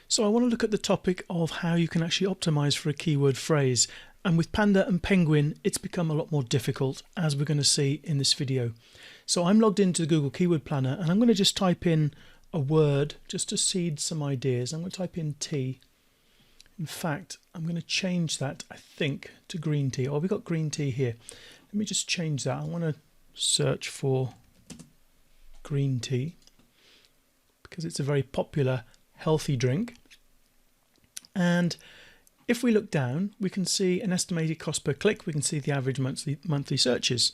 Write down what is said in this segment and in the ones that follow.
So I want to look at the topic of how you can actually optimize for a keyword phrase, and with Panda and Penguin it's become a lot more difficult, as we're going to see in this video. So I'm logged into the Google Keyword Planner and I'm going to just type in a word just to seed some ideas. I'm going to type in tea. In fact, I'm going to change that, I think, to green tea. Oh, we've got green tea here. Let me just change that. I want to search for green tea because it's a very popular healthy drink. And if we look down, we can see an estimated cost per click. We can see the average monthly searches.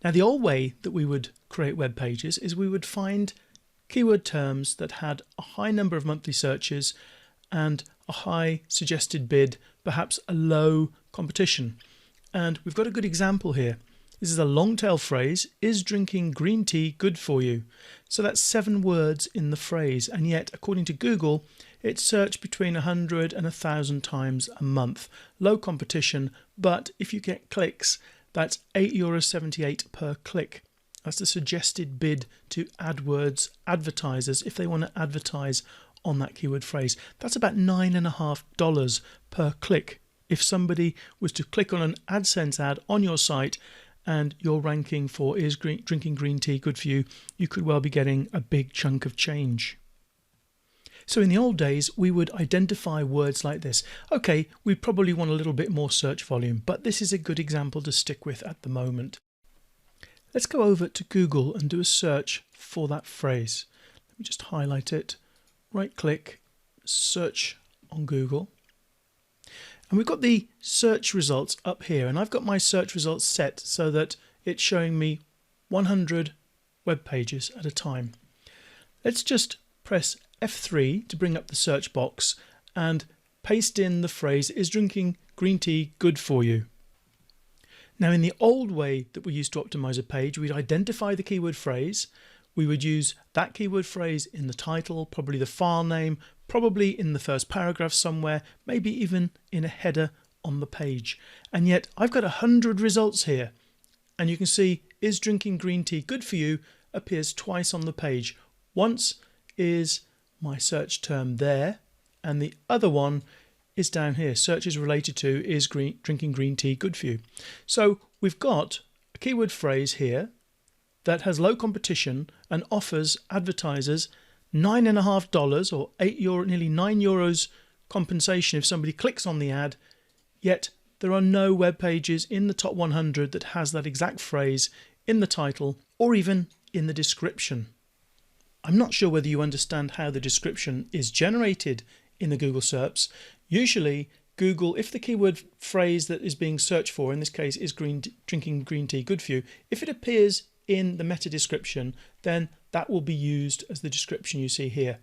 Now, the old way that we would create web pages is we would find keyword terms that had a high number of monthly searches and a high suggested bid, perhaps a low competition. And we've got a good example here. This is a long tail phrase: is drinking green tea good for you? So that's 7 words in the phrase, and yet according to Google it's searched between 100 and 1,000 times a month. Low competition, but if you get clicks, that's €8.78 per click. That's the suggested bid to AdWords advertisers if they want to advertise on that keyword phrase. That's about $9.50 per click. If somebody was to click on an AdSense ad on your site and you're ranking for is drinking green tea good for you, you could well be getting a big chunk of change. So in the old days, we would identify words like this. Okay, we probably want a little bit more search volume, but this is a good example to stick with at the moment. Let's go over to Google and do a search for that phrase. Let me just highlight it, right click, search on Google. And we've got the search results up here, and I've got my search results set so that it's showing me 100 web pages at a time. Let's just press F3 to bring up the search box and paste in the phrase, is drinking green tea good for you? Now, in the old way that we used to optimize a page, we'd identify the keyword phrase. We would use that keyword phrase in the title, probably the file name, probably in the first paragraph somewhere, maybe even in a header on the page. And yet I've got 100 results here, and you can see is drinking green tea good for you appears twice on the page. Once is my search term there, and the other one is down here. Search is related to is drinking green tea good for you? So we've got a keyword phrase here that has low competition and offers advertisers $9.50 or €8, nearly €9 compensation if somebody clicks on the ad, yet there are no web pages in the top 100 that has that exact phrase in the title or even in the description. I'm not sure whether you understand how the description is generated in the Google SERPs. Usually Google, if the keyword phrase that is being searched for, in this case is drinking green tea good for you, if it appears in the meta description, then that will be used as the description you see here.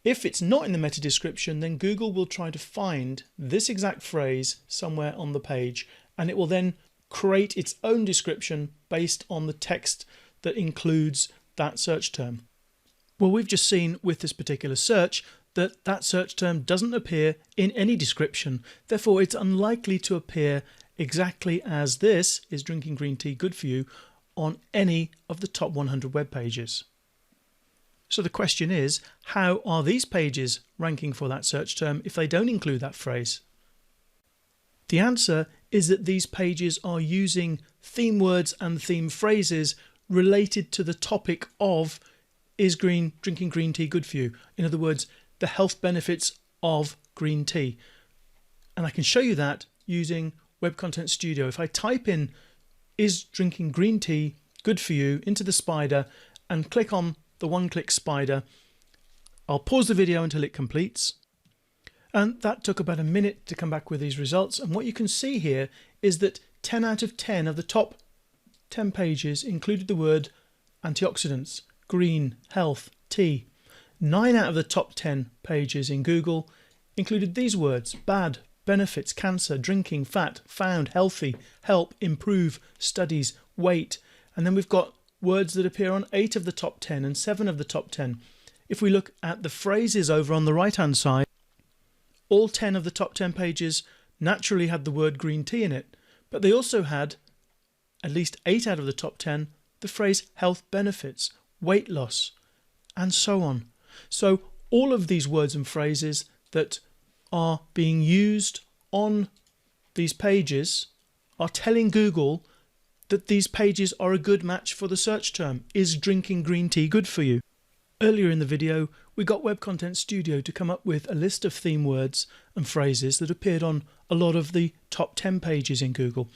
If it's not in the meta description, then Google will try to find this exact phrase somewhere on the page, and it will then create its own description based on the text that includes that search term. Well, we've just seen with this particular search that that search term doesn't appear in any description. Therefore, it's unlikely to appear exactly as this is drinking green tea good for you on any of the top 100 web pages. So the question is, how are these pages ranking for that search term if they don't include that phrase? The answer is that these pages are using theme words and theme phrases related to the topic of is drinking green tea good for you? In other words, the health benefits of green tea. And I can show you that using Web Content Studio. If I type in is drinking green tea good for you into the spider and click on the one-click spider, I'll pause the video until it completes. And that took about a minute to come back with these results. And what you can see here is that 10 out of 10 of the top 10 pages included the word antioxidants, green, health, tea. 9 out of the top 10 pages in Google included these words: bad, benefits, cancer, drinking, fat, found, healthy, help, improve, studies, weight. And then we've got words that appear on 8 of the top 10 and 7 of the top 10. If we look at the phrases over on the right hand side, all 10 of the top 10 pages naturally had the word green tea in it, but they also had at least 8 out of the top 10 the phrase health benefits, weight loss, and so on. So all of these words and phrases that are being used on these pages are telling Google that these pages are a good match for the search term. Is drinking green tea good for you? Earlier in the video, we got Web Content Studio to come up with a list of theme words and phrases that appeared on a lot of the top 10 pages in Google.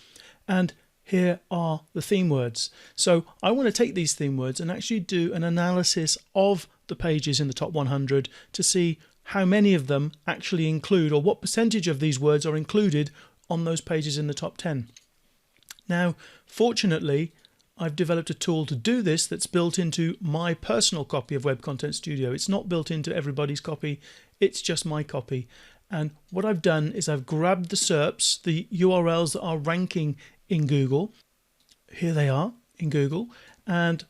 And here are the theme words. So I want to take these theme words and actually do an analysis of the pages in the top 100 to see how many of them actually include, or what percentage of these words are included on those pages in the top 10. Now, fortunately, I've developed a tool to do this that's built into my personal copy of Web Content Studio. It's not built into everybody's copy, it's just my copy. And what I've done is I've grabbed the SERPs, the URLs that are ranking in Google. Here they are in Google. And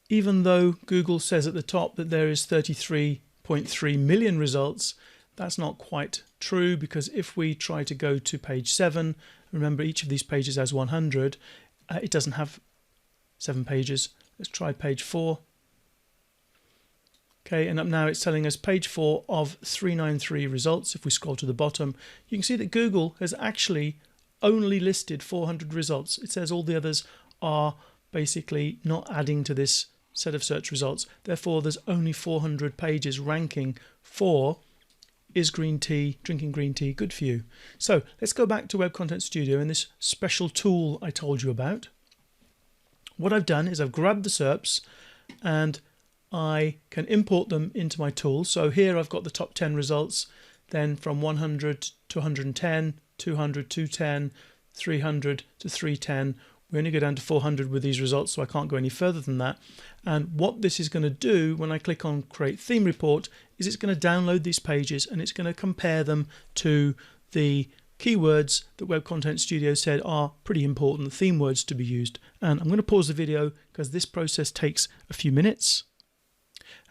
even though Google says at the top that there is 33.3 million results, that's not quite true, because if we try to go to page 7, remember each of these pages has 100, it doesn't have 7 pages. Let's try page 4. Okay, and up now it's telling us page 4 of 393 results. If we scroll to the bottom, you can see that Google has actually only listed 400 results. It says all the others are basically not adding to this set of search results. Therefore, there's only 400 pages ranking for is drinking green tea good for you? So let's go back to Web Content Studio and this special tool I told you about. What I've done is I've grabbed the SERPs and I can import them into my tool. So here I've got the top 10 results, then from 100 to 110, 200 to 210, 300 to 310. We only go down to 400 with these results, so I can't go any further than that. And what this is going to do when I click on Create Theme Report is it's going to download these pages and it's going to compare them to the keywords that Web Content Studio said are pretty important theme words to be used. And I'm going to pause the video because this process takes a few minutes.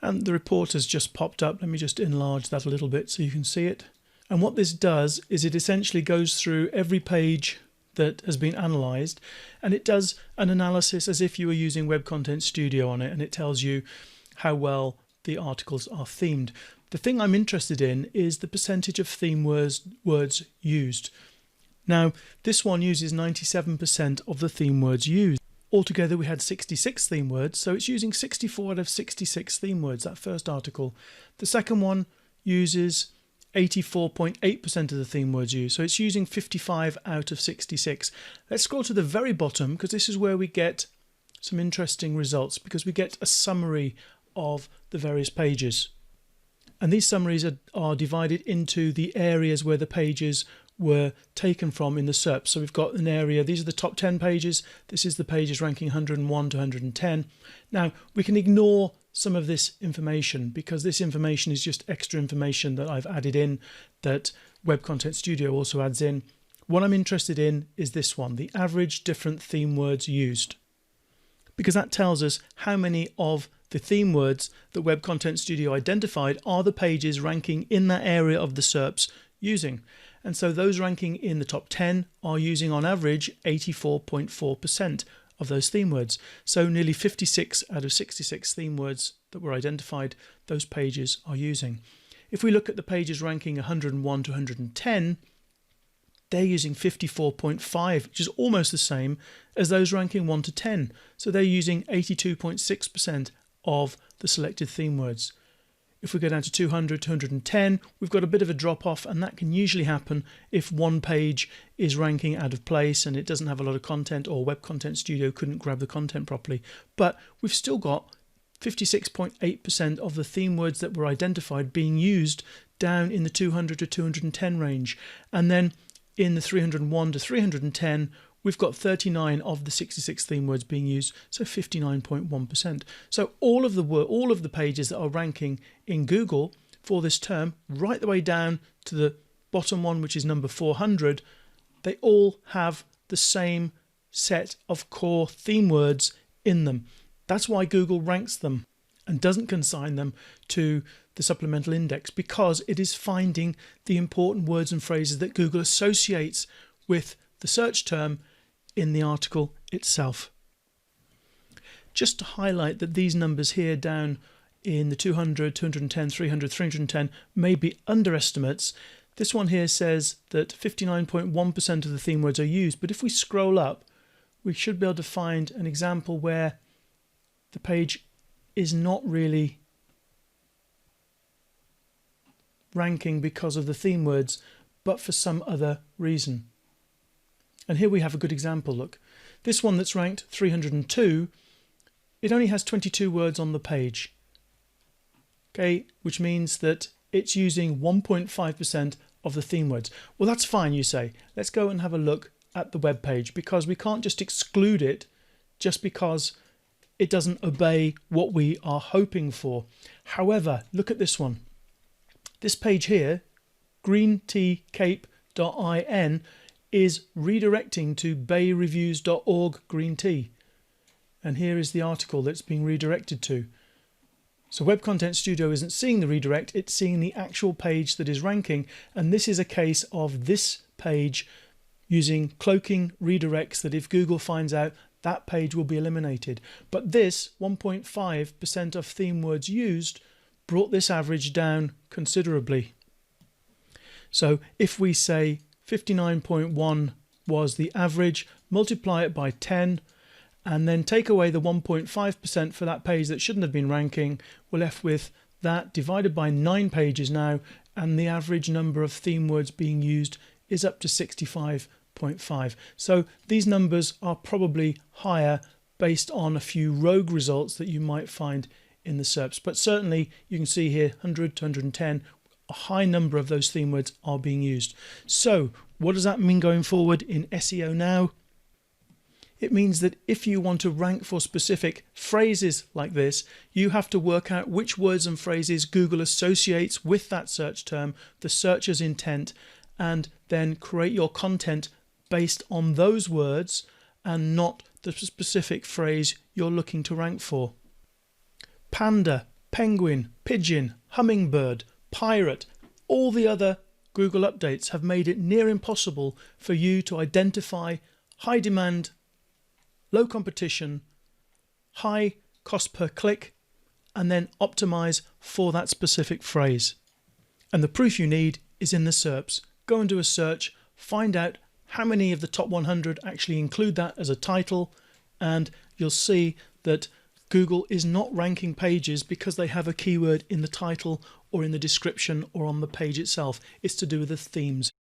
And the report has just popped up. Let me just enlarge that a little bit so you can see it. And what this does is it essentially goes through every page that has been analyzed, and it does an analysis as if you were using Web Content Studio on it, and it tells you how well the articles are themed. The thing I'm interested in is the percentage of theme words used. Now, this one uses 97% of the theme words used. Altogether, we had 66 theme words, so it's using 64 out of 66 theme words, that first article. The second one uses 84.8% of the theme words used, so it's using 55 out of 66. Let's scroll to the very bottom, because this is where we get some interesting results, because we get a summary of the various pages. And these summaries are divided into the areas where the pages were taken from in the SERP. So we've got an area, these are the top 10 pages, this is the pages ranking 101 to 110. Now, we can ignore some of this information because this information is just extra information that I've added in that Web Content Studio also adds in. What I'm interested in is this one, the average different theme words used, because that tells us how many of the theme words that Web Content Studio identified are the pages ranking in that area of the SERPs using. And so those ranking in the top 10 are using on average 84.4% of those theme words. So nearly 56 out of 66 theme words that were identified, those pages are using. If we look at the pages ranking 101 to 110, they're using 54.5, which is almost the same as those ranking 1 to 10. So they're using 82.6% of the selected theme words. If we go down to 200, 210, we've got a bit of a drop off, and that can usually happen if one page is ranking out of place and it doesn't have a lot of content, or Web Content Studio couldn't grab the content properly. But we've still got 56.8% of the theme words that were identified being used down in the 200 to 210 range. And then in the 301 to 310, we've got 39 of the 66 theme words being used, so 59.1%. So all of the pages that are ranking in Google for this term, right the way down to the bottom one, which is number 400, they all have the same set of core theme words in them. That's why Google ranks them and doesn't consign them to the supplemental index, because it is finding the important words and phrases that Google associates with the search term in the article itself. Just to highlight that these numbers here down in the 200, 210, 300, 310 may be underestimates. This one here says that 59.1% of the theme words are used, but if we scroll up, we should be able to find an example where the page is not really ranking because of the theme words, but for some other reason. And here we have a good example. Look, this one that's ranked 302, it only has 22 words on the page. Okay, which means that it's using 1.5% of the theme words. Well, that's fine, you say. Let's go and have a look at the web page, because we can't just exclude it just because it doesn't obey what we are hoping for. However, look at this one. This page here, greenteacape.in, is redirecting to bayreviews.org green tea. And here is the article that's being redirected to. So Web Content Studio isn't seeing the redirect, it's seeing the actual page that is ranking. And this is a case of this page using cloaking redirects that if Google finds out, that page will be eliminated. But this 1.5% of theme words used brought this average down considerably. So if we say 59.1 was the average, multiply it by 10, and then take away the 1.5% for that page that shouldn't have been ranking, we're left with that divided by 9 pages now, and the average number of theme words being used is up to 65.5. So these numbers are probably higher based on a few rogue results that you might find in the SERPs. But certainly you can see here 100 to 110, a high number of those theme words are being used. So what does that mean going forward in SEO now? It means that if you want to rank for specific phrases like this, you have to work out which words and phrases Google associates with that search term, the searcher's intent, and then create your content based on those words and not the specific phrase you're looking to rank for. Panda, penguin, pigeon, hummingbird, pirate, all the other Google updates have made it near impossible for you to identify high demand, low competition, high cost per click, and then optimize for that specific phrase. And the proof you need is in the SERPs. Go and do a search, find out how many of the top 100 actually include that as a title, and you'll see that Google is not ranking pages because they have a keyword in the title or in the description or on the page itself. It's to do with the themes.